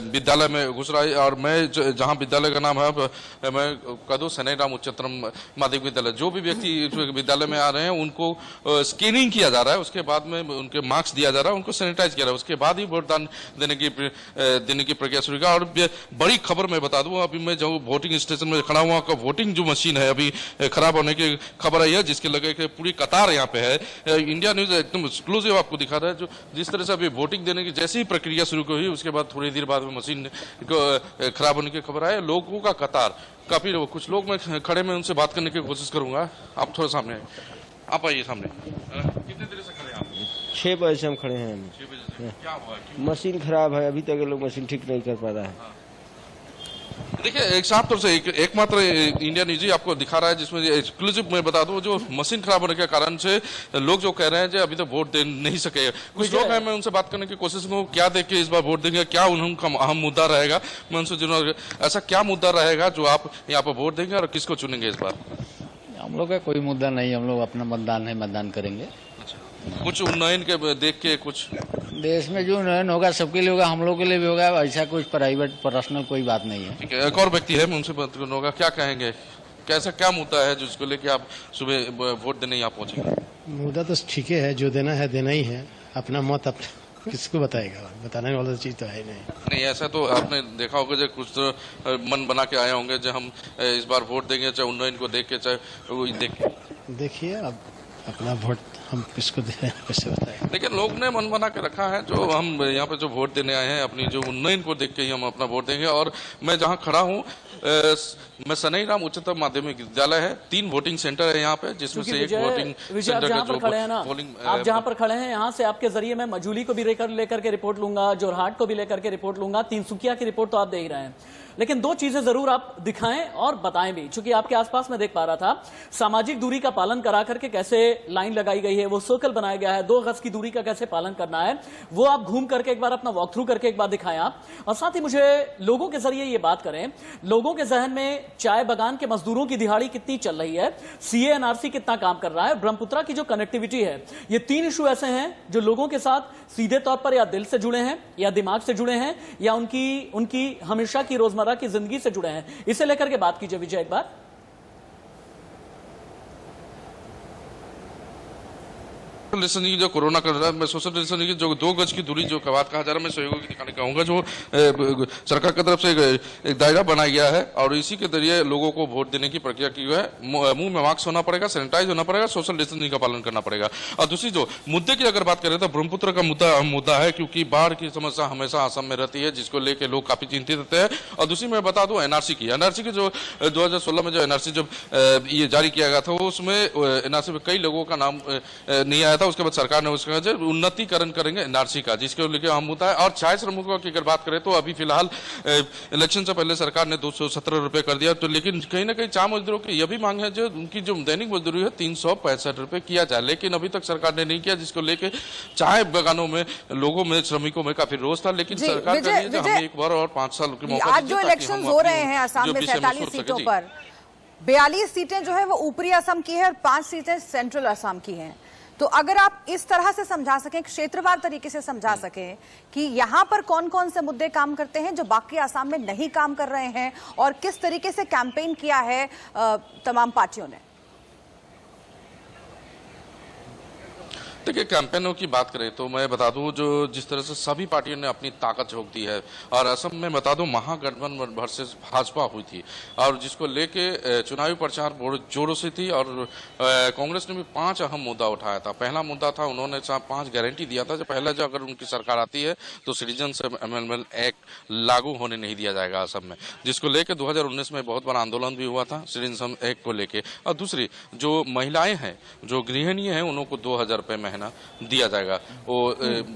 विद्यालय में घुस रहा है, और मैं जहां विद्यालय का नाम है मैं कह दूं सनईराम उच्चतर माध्यमिक विद्यालय, जो भी व्यक्ति विद्यालय में आ रहे हैं उनको स्क्रीनिंग किया जा रहा है, उसके बाद में उनके मार्क्स दिया जा रहा है, उनको सैनिटाइज किया जा रहा है, उसके बाद ही वोटदान देने की प्रक्रिया शुरू होगा। और बड़ी खबर मैं बता दूं, अभी मैं जो वोटिंग स्टेशन में खड़ा हुआ का वोटिंग जो मशीन है अभी खराब होने की खबर आई है, जिसके लगे कि पूरी कतार यहाँ पे है। इंडिया न्यूज एकदम एक्सक्लूसिव आपको दिखा रहा है जो जिस तरह से अभी वोटिंग देने की जैसे ही प्रक्रिया शुरू हुई, उसके बाद थोड़ी देर बाद में मशीन खराब होने की खबर है। लोगों का कतार काफी, कुछ लोग मैं खड़े में उनसे बात करने की कोशिश करूंगा। आप थोड़ा सामने आइए, आप आइए सामने। कितने देर से खड़े हैं आप? 6 बजे से हम खड़े हैं। 6 बजे से क्या हुआ? मशीन खराब है, अभी तक ये लोग मशीन ठीक नहीं कर पा रहा है। देखिए, एक साफ तौर से एकमात्र इंडिया न्यूज आपको दिखा रहा है जिसमें एक्सक्लूसिव मैं बता दूं, जो मशीन खराब होने के कारण से लोग जो कह रहे हैं जो अभी तक वोट दे नहीं सके। कुछ लोग हैं, मैं उनसे बात करने की कोशिश करूँ, क्या देख के इस बार वोट देंगे, क्या उनका अहम मुद्दा रहेगा। मैं उनसे जरूर, ऐसा क्या मुद्दा रहेगा जो आप यहाँ पर वोट देंगे और किसको चुनेंगे इस बार? हम लोग का कोई मुद्दा नहीं, हम लोग अपना मतदान है, मतदान करेंगे। कुछ उन्नयन के देख के, कुछ देश में जो उन्नयन होगा सबके लिए होगा, हम लोग के लिए भी होगा, ऐसा कुछ प्राइवेट पर्सनल कोई बात नहीं है। ठीक है, एक और व्यक्ति है, मैं उनसे बात करना होगा। क्या कहेंगे, कैसा क्या मुद्दा है जिसको लेके आप सुबह वोट देने यहाँ पहुंचेंगे? मुद्दा तो ठीक है, जो देना है देना ही है, अपना मत अपना किसको बताएगा, बताने वाला चीज तो है नहीं। ऐसा तो आपने देखा होगा जो कुछ तो मन बना के आए होंगे जो हम इस बार वोट देंगे, चाहे उन्नयन को देख के चाहे वो देख के। देखिए, अब अपना वोट हम किसको दे रहे हैं कैसे बताएं। लेकिन लोग ने मन बना के रखा है, जो हम यहाँ पे जो वोट देने आए हैं अपनी जो उन्नयन को देख के ही हम अपना वोट देंगे। और मैं जहाँ खड़ा हूँ मैं सनई राम उच्चतर माध्यमिक विद्यालय है, 3 वोटिंग सेंटर है यहाँ पे, जिसमें से एक वोटिंग सेंटर का जो पोलिंग आप जहाँ पर खड़े हैं यहाँ से आपके जरिए मैं मजूली को भी लेकर के रिपोर्ट लूंगा, जोरहाट को भी लेकर के रिपोर्ट लूंगा, तिनसुकिया की रिपोर्ट तो आप दे ही रहे हैं, लेकिन 2 चीजें जरूर आप दिखाएं और बताएं भी। चूंकि आपके आसपास मैं देख पा रहा था सामाजिक दूरी का पालन करा करके कैसे लाइन लगाई गई है, वो सर्कल बनाया गया है, 2 गज की दूरी का कैसे पालन करना है, वो आप घूम करके एक बार अपना वॉक थ्रू करके एक बार दिखाएं आप। और साथ ही मुझे लोगों के जरिए ये बात करें, लोगों के जहन में चाय बागान के मजदूरों की दिहाड़ी कितनी चल रही है, सीए एनआरसी कितना काम कर रहा है, ब्रह्मपुत्रा की जो कनेक्टिविटी है, ये 3 इशू ऐसे हैं जो लोगों के साथ सीधे तौर पर या दिल से जुड़े हैं या दिमाग से जुड़े हैं या उनकी हमेशा की रोजमर्रा की जिंदगी से जुड़े हैं। इसे लेकर के बात कीजिए विजय एक बार। सोशल डिस्टेंसिंग जो कोरोना कर रहा है, मैं सोशल डिस्टेंसिंग की जो 2 गज की दूरी जो बात कहा जा रहा है, मैं सहयोग दिखाने कहूंगा। जो सरकार की तरफ से एक दायरा बनाया गया है और इसी के जरिए लोगों को वोट देने की प्रक्रिया की है। मुंह में मास्क होना पड़ेगा, सैनिटाइज होना पड़ेगा, सोशल डिस्टेंसिंग का पालन करना पड़ेगा। और दूसरी जो मुद्दे की अगर बात करें तो ब्रह्मपुत्र का मुद्दा अहम मुद्दा है, क्योंकि बाढ़ की समस्या हमेशा असम में रहती है, जिसको लेकर लोग काफी चिंतित रहते हैं। और दूसरी मैं बता दूं एनआरसी की जो 2016 में जो एनआरसी जब ये जारी किया गया था, उसमें एनआरसी में कई लोगों का नाम नहीं आया था। उसके बाद सरकार ने उसका उन्नतीकरण करेंगे एनआरसी का, जिसके लेकर अहम मुद्दा है। और चाय श्रमिकों की अगर बात करें तो अभी फिलहाल इलेक्शन से पहले सरकार ने 217 रुपए कर दिया, तो लेकिन कहीं ना कहीं चाय मजदूरों की यह भी मांग है जो उनकी जो दैनिक मजदूरी है 365 रुपए किया जाए, लेकिन अभी तक सरकार ने नहीं किया, जिसको लेकर चाय बागानों में लोगों में श्रमिकों में काफी रोष था। लेकिन सरकार का लिए हमें एक बार और 5 साल की मौका आज जो इलेक्शन हो रहे हैं असम में 47 सीटों पर 42 सीटें जो है वो ऊपरी असम की है और 5 सीटें सेंट्रल असम की हैं। तो अगर आप इस तरह से समझा सकें, क्षेत्रवार तरीके से समझा सकें कि यहाँ पर कौन कौन से मुद्दे काम करते हैं जो बाकी आसाम में नहीं काम कर रहे हैं और किस तरीके से कैंपेन किया है तमाम पार्टियों ने। देखिए, कैंपेनों की बात करें तो मैं बता दूं जो जिस तरह से सभी पार्टियों ने अपनी ताकत झोंक दी है, और असम में बता दूं महागठबंधन वर्सेस भाजपा हुई थी और जिसको लेके चुनावी प्रचार बहुत जोरों से थी। और कांग्रेस ने भी 5 अहम मुद्दा उठाया था। पहला मुद्दा था, उन्होंने 5 गारंटी दिया था, जो पहला जो अगर उनकी सरकार आती है तो सिटीजनशिप अमेंडमेंट एक्ट लागू होने नहीं दिया जाएगा असम में, जिसको लेकर 2019 में बहुत बड़ा आंदोलन भी हुआ था सिटीजनशिप एक्ट को लेके। और दूसरी जो महिलाएं हैं, जो गृहिणी हैं, उनको 2000 रुपए महीना दिया जाएगा वो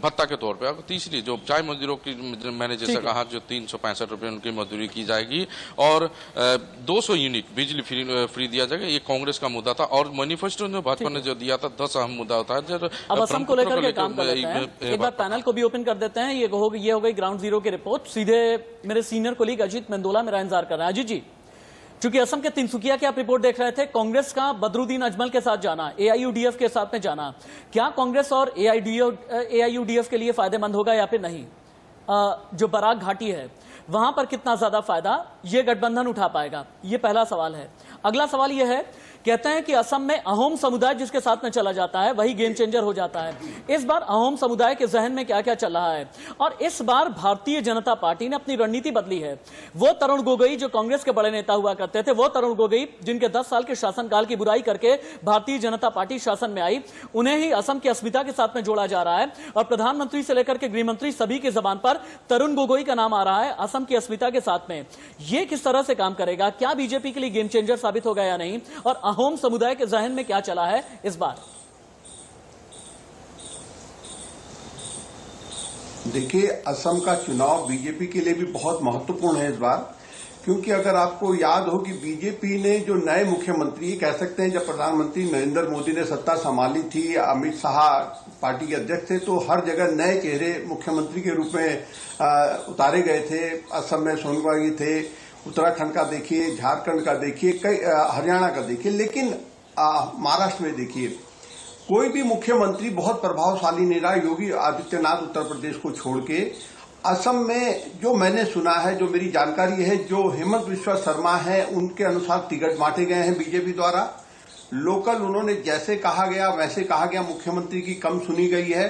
भत्ता के तौर पे। और तीसरी जो चाय मजदूरों की मैंने जैसा कहा जो 365 रुपए उनकी मजदूरी की जाएगी और 200 यूनिट बिजली फ्री दिया जाएगा। ये कांग्रेस का मुद्दा था। और मैनिफेस्टो ने भाजपा ने जो दिया था 10 अहम मुद्दा होता है। अब असम को लेकर के काम कर लेते हैं। एक बार पैनल को भी ओपन कर देते हैं। ये हो गई ग्राउंड जीरो की रिपोर्ट। सीधे मेरे सीनियर कोलीग अजीत मेंदोला मेरा इंतजार कर रहा है। अजीत जी, चूंकि असम के तिनसुकिया की आप रिपोर्ट देख रहे थे, कांग्रेस का बदरुद्दीन अजमल के साथ जाना, एआईयूडीएफ के साथ में जाना, क्या कांग्रेस और एआईयूडीएफ के लिए फायदेमंद होगा या फिर नहीं? जो बराक घाटी है वहां पर कितना ज्यादा फायदा ये गठबंधन उठा पाएगा, ये पहला सवाल है। अगला सवाल यह है, कहते हैं कि असम में अहोम समुदाय जिसके साथ में चला जाता है वही गेम चेंजर हो जाता है। इस बार अहोम समुदाय के जहन में क्या क्या चल रहा है? और इस बार भारतीय जनता पार्टी ने अपनी रणनीति बदली है। वो तरुण गोगोई जो कांग्रेस के बड़े नेता हुआ करते थे, वो तरुण गोगोई जिनके 10 साल के शासनकाल की बुराई करके भारतीय जनता पार्टी शासन में आई, उन्हें ही असम की अस्मिता के साथ में जोड़ा जा रहा है। और प्रधानमंत्री से लेकर के गृहमंत्री सभी की जबान पर तरुण गोगोई का नाम आ रहा है असम की अस्मिता के साथ में। ये किस तरह से काम करेगा? क्या बीजेपी के लिए गेम चेंजर साबित होगा या नहीं? और अहोम समुदाय के जहन में क्या चला है इस बार? देखिए, असम का चुनाव बीजेपी के लिए भी बहुत महत्वपूर्ण है इस बार, क्योंकि अगर आपको याद हो कि बीजेपी ने जो नए मुख्यमंत्री कह सकते हैं, जब प्रधानमंत्री नरेंद्र मोदी ने सत्ता संभाली थी, अमित शाह पार्टी के अध्यक्ष थे, तो हर जगह नए चेहरे मुख्यमंत्री के रूप में उतारे गए थे। असम में सोनभद्र थे, उत्तराखंड का देखिए, झारखंड का देखिए, कई हरियाणा का देखिए, लेकिन महाराष्ट्र में देखिए कोई भी मुख्यमंत्री बहुत प्रभावशाली नहीं रहा। योगी आदित्यनाथ उत्तर प्रदेश को छोड़ के असम में जो मैंने सुना है, जो मेरी जानकारी है, जो हेमंत बिस्वा शर्मा है उनके अनुसार टिकट बांटे गए हैं बीजेपी द्वारा। लोकल उन्होंने जैसे कहा गया वैसे कहा गया, मुख्यमंत्री की कम सुनी गई है।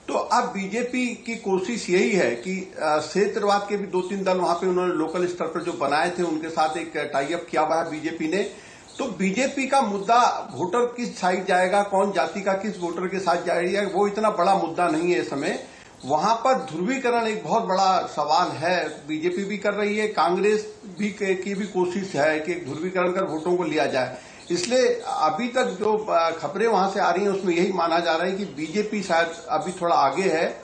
तो अब बीजेपी की कोशिश यही है कि क्षेत्रवाद के भी 2-3 दल वहां पे उन्होंने लोकल स्तर पर जो बनाए थे उनके साथ एक टाई अप किया हुआ है बीजेपी ने। तो बीजेपी का मुद्दा वोटर किस साइड जाएगा, कौन जाति का किस वोटर के साथ जाएगा, वो इतना बड़ा मुद्दा नहीं है इस समय। वहां पर ध्रुवीकरण एक बहुत बड़ा सवाल है। बीजेपी भी कर रही है, कांग्रेस भी की भी कोशिश है कि ध्रुवीकरण कर वोटों को लिया जाए। इसलिए अभी तक जो खबरें वहां से आ रही हैं उसमें यही माना जा रहा है कि बीजेपी शायद अभी थोड़ा आगे है।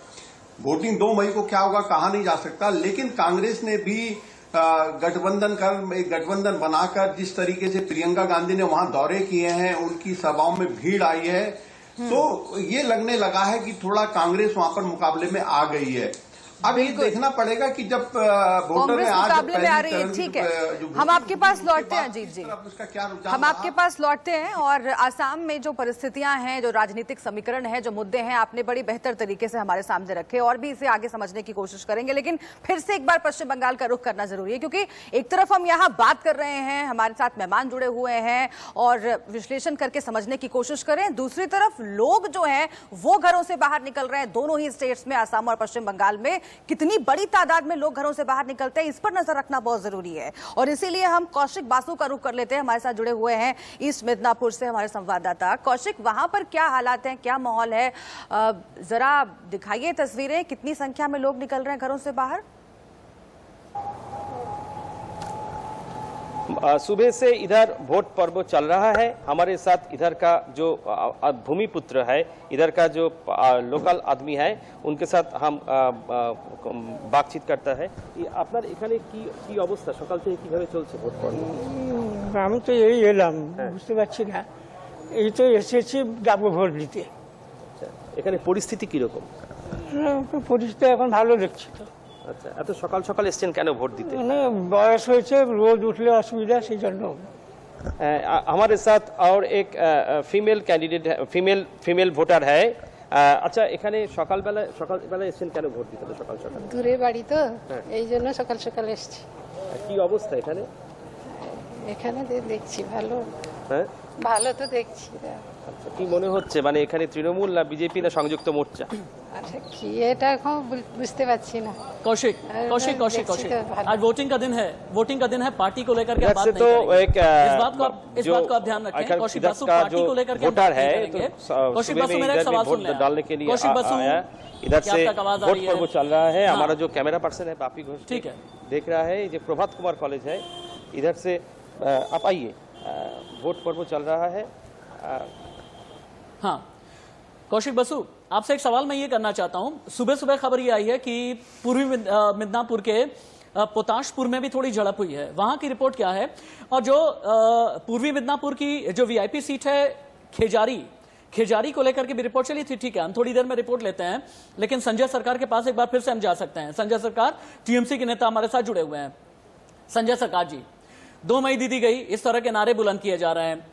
वोटिंग 2 मई को क्या होगा कहा नहीं जा सकता, लेकिन कांग्रेस ने भी गठबंधन बनाकर जिस तरीके से प्रियंका गांधी ने वहां दौरे किए हैं, उनकी सभाओं में भीड़ आई है, तो ये लगने लगा है कि थोड़ा कांग्रेस वहां पर मुकाबले में आ गई है। अब ये देखना पड़ेगा कि जब वोटर कांग्रेस मुकाबले में आ रही है। ठीक है, हम आपके पास लौटते हैं अजीत जी, उसका क्या रुझान हम आपके पास लौटते हैं। और आसाम में जो परिस्थितियां हैं, जो राजनीतिक समीकरण है, जो मुद्दे हैं, आपने बड़ी बेहतर तरीके से हमारे सामने रखे और भी इसे आगे समझने की कोशिश करेंगे। लेकिन फिर से एक बार पश्चिम बंगाल का रुख करना जरूरी है, क्योंकि एक तरफ हम यहाँ बात कर रहे हैं, हमारे साथ मेहमान जुड़े हुए हैं और विश्लेषण करके समझने की कोशिश करें, दूसरी तरफ लोग जो है वो घरों से बाहर निकल रहे हैं। दोनों ही स्टेट्स में, आसाम और पश्चिम बंगाल में कितनी बड़ी तादाद में लोग घरों से बाहर निकलते हैं, इस पर नजर रखना बहुत जरूरी है। और इसीलिए हम कौशिक बासु का रुख कर लेते हैं। हमारे साथ जुड़े हुए हैं ईस्ट मिदनापुर से हमारे संवाददाता कौशिक। वहां पर क्या हालात हैं, क्या माहौल है, जरा दिखाइए तस्वीरें। कितनी संख्या में लोग निकल रहे हैं घरों से बाहर? सुबह से इधर वोट पर्व चल रहा है। हमारे साथ इधर का जो भूमिपुत्र है, इधर का जो लोकल आदमी है, उनके साथ हम बातचीत करता है। আপনার এখানে কি অবস্থা, সকাল থেকে কিভাবে চলছে ভোট পর্ব? আমি তো এই এলাম, বুঝতে পারছি না, এই তো এসেছি যাবো ভোট দিতে। এখানে পরিস্থিতি কিরকম? পরিস্থিতি এখন ভালো দেখছি তো। আচ্ছা, এত সকাল সকাল এসেছেন কেন ভোট দিতে? মানে বয়স হয়েছে, রোজ উঠলে অসুবিধা, সেই জন্য। हमारे साथ और एक फीमेल कैंडिडेट फीमेल वोटर है। আচ্ছা, এখানে সকালবেলা এসেছেন কেন ভোট দিতে? সকাল সকাল দূরে বাড়ি তো, এই জন্য সকাল সকাল এসেছি। কি অবস্থা এখানে? এখানে দেখছি ভালো। হ্যাঁ, ভালো তো দেখছি। আচ্ছা, কি মনে হচ্ছে, মানে এখানে তৃণমূল না বিজেপি না সংযুক্ত মোর্চা? अच्छा, কি এটা এখন বুঝতে পারছি না। कौशिक, आज वोटिंग का दिन है, पार्टी को लेकर के बात नहीं तो करेंगे। एक इस बात को आप ध्यान रखें। कौशिक बासु पार्टी को लेकर के वोटर है, कौशिक बासु मेरा एक सवाल सुन लें। डालने के लिए कौशिक बासु, इधर से वोट पर्व चल रहा है। हमारा जो कैमरा पर्सन है बापी घोष, ठीक है, देख रहा है। ये प्रभात कुमार कॉलेज है, इधर से आप आइए। वोट पर्व चल रहा है। हाँ, कौशिक बासु, आपसे एक सवाल मैं ये करना चाहता हूं। सुबह सुबह खबर ये आई है कि पूर्वी मिदनापुर के पोताशपुर में भी थोड़ी झड़प हुई है, वहां की रिपोर्ट क्या है? और जो पूर्वी मिदनापुर की जो वीआईपी सीट है खेजारी को लेकर के भी रिपोर्ट चली थी। ठीक है, हम थोड़ी देर में रिपोर्ट लेते हैं, लेकिन संजय सरकार के पास एक बार फिर से हम जा सकते हैं। संजय सरकार, टीएमसी के नेता हमारे साथ जुड़े हुए हैं। संजय सरकार जी, 2 मई दीदी गई, इस तरह के नारे बुलंद किए जा रहे हैं।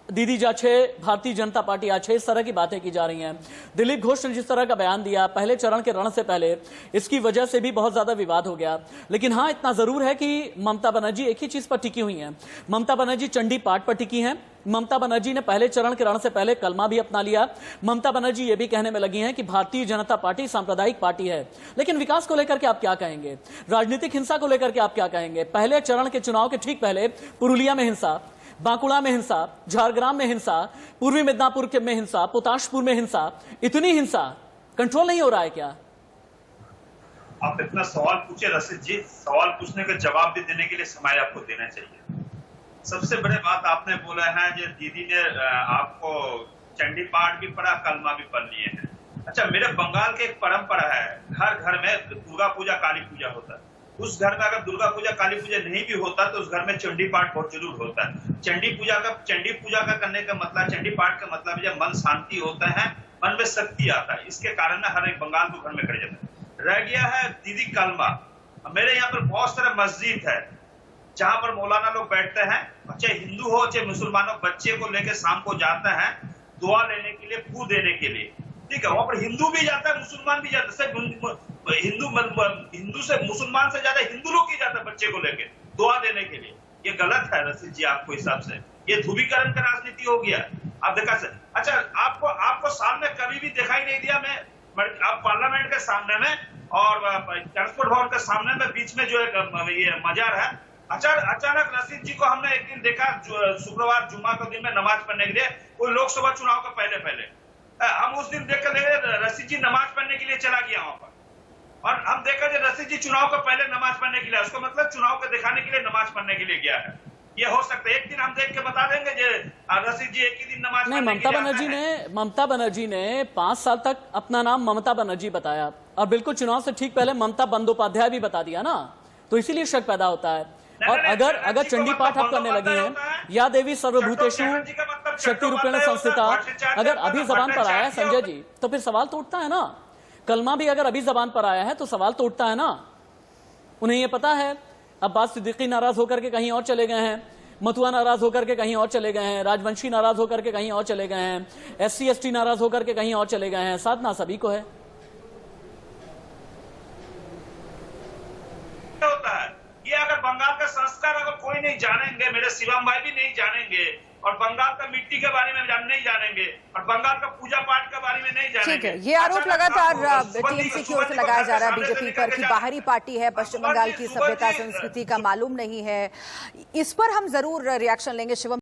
दीदी जाछे, भारतीय जनता पार्टी आछे, इस तरह की बातें की जा रही हैं। दिलीप घोष ने जिस तरह का बयान दिया पहले चरण के रण से पहले, इसकी वजह से भी बहुत ज्यादा विवाद हो गया। लेकिन हाँ, इतना जरूर है कि ममता बनर्जी एक ही चीज पर टिकी हुई हैं। ममता बनर्जी चंडी पाठ पर टिकी हैं। ममता बनर्जी ने पहले चरण के रण से पहले कलमा भी अपना लिया। ममता बनर्जी ये भी कहने में लगी हैं कि भारतीय जनता पार्टी सांप्रदायिक पार्टी है। लेकिन विकास को लेकर के आप क्या कहेंगे? राजनीतिक हिंसा को लेकर के आप क्या कहेंगे? पहले चरण के चुनाव के ठीक पहले पुरुलिया में हिंसा, बांकुड़ा में हिंसा, झारग्राम में हिंसा, पूर्वी मिदनापुर में हिंसा, पोताशपुर में हिंसा, इतनी हिंसा कंट्रोल नहीं हो रहा है क्या? आप इतना सवाल पूछे रशीद जी, सवाल पूछने का जवाब भी देने के लिए समय आपको देना चाहिए। सबसे बड़े बात आपने बोला है जो दीदी ने आपको चंडी पाठ भी पढ़ा, कलमा भी पढ़ लिए हैं। अच्छा, मेरे बंगाल के एक परंपरा है, हर घर में दुर्गा पूजा काली पूजा होता है। उस घर में अगर दुर्गा पूजा काली पूजा नहीं भी होता तो उस घर में चंडी पाठ बहुत जरूर होता है। चंडी पूजा का करने का मतलब, चंडी पाठ का मतलब जब मन शांति होता है, मन में शक्ति आता है, इसके कारण हर एक बंगाल को घर में कर जाता है। रह गया है दीदी कलमा। मेरे यहाँ पर बहुत सारे मस्जिद है जहां पर मौलाना लोग बैठते हैं, चाहे हिंदू हो चाहे मुसलमान हो, बच्चे को लेकर शाम को जाते हैं दुआ लेने के लिए, फू देने के लिए। ठीक है, वहां पर हिंदू भी जाता है, मुसलमान भी जाता है। हिंदू से मुसलमान से ज्यादा हिंदू लोग ही जाते हैं बच्चे को लेकर दुआ देने के लिए। ये गलत है रशीद जी, आपको हिसाब से ये ध्रुवीकरण का राजनीति हो गया। आप देखा से, अच्छा, आपको सामने कभी भी दिखाई नहीं दिया। आप पार्लियामेंट के सामने में और ट्रांसपोर्ट भवन के सामने में बीच में जो एक ये मजार है, अचानक रशीद जी को हमने एक दिन देखा शुक्रवार जुम्मा के दिन में नमाज पढ़ने के लिए, वो लोकसभा चुनाव के पहले हम उस दिन देख कर रशीद जी नमाज पढ़ने के लिए चला गया वहां पर, और हम देखा कि रशीद जी चुनाव के पहले नमाज पढ़ने के लिए, उसको मतलब चुनाव को दिखाने के लिए नमाज पढ़ने के लिए गया है। ये हो सकता है, एक दिन हम देख के बता देंगे कि रशीद जी एक ही दिन नमाज नहीं, ममता बनर्जी ने 5 साल तक अपना नाम ममता बनर्जी बताया और बिल्कुल चुनाव से ठीक पहले ममता बंदोपाध्याय भी बता दिया ना, तो इसीलिए शक पैदा होता है। और अगर चंडी पाठ आप करने लगे हैं, या देवी सर्वभूतेषु शक्ति रूपेण संस्थिता, अगर अभी जबान पर आया है संजय जी, तो फिर सवाल तो उठता है ना। कलमा भी अगर अभी जबान पर आया है तो सवाल तो उठता है ना। उन्हें ये पता है, अब्बास सिद्दीकी नाराज होकर के कहीं और चले गए हैं, मथुआ नाराज होकर के कहीं और चले गए हैं, राजवंशी नाराज होकर के कहीं और चले गए हैं, SC ST नाराज होकर के कहीं और चले गए हैं, साधना सभी को है। होता है ये, अगर बंगाल का संस्कार अगर कोई नहीं जानेंगे, मेरे शिवम भाई भी नहीं जानेंगे, और बंगाल का मिट्टी के बारे में नहीं जानेंगे, और बंगाल का पूजा पाठ के बारे में नहीं जानेंगे। ठीक है, ये आरोप लगातार TMC की ओर से लगाया जा रहा है बीजेपी पर कि बाहरी पार्टी है, पश्चिम बंगाल की सभ्यता संस्कृति का मालूम नहीं है। इस पर हम जरूर रिएक्शन लेंगे शिवम।